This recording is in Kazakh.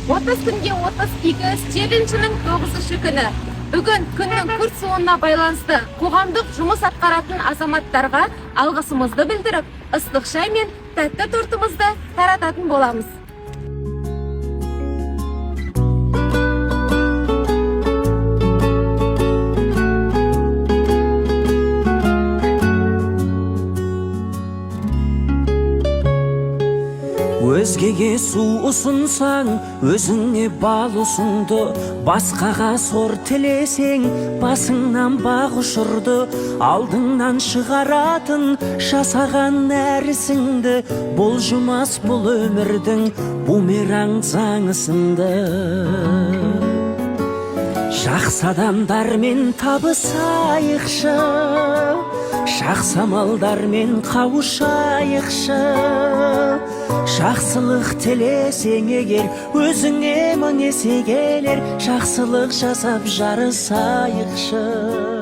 30 күнге 32 челленджінің 9-шы күні. Бүгін күннің күрт суына байланысты қоғамдық жұмыс атқаратын азаматтарға алғысымызды білдіріп, ыстық шай мен тәтті тортымызды тарататын боламыз. Өзгеге су ұсынсаң, өзіңе бал ұсынды. Басқаға сор тілесең, басыңнан бақ ұшырды. Алдыңнан шығаратын жасаған нәрісіңді, бұлжымас бұл өмірдің бумеранг заңы сынды. Жақсы адамдармен табысайықшы, жақсы амалдармен қауышайықшы. Жақсылық тілесең егер, өзіңе мың есе келер. Жақсылық жасап жарысайықшы.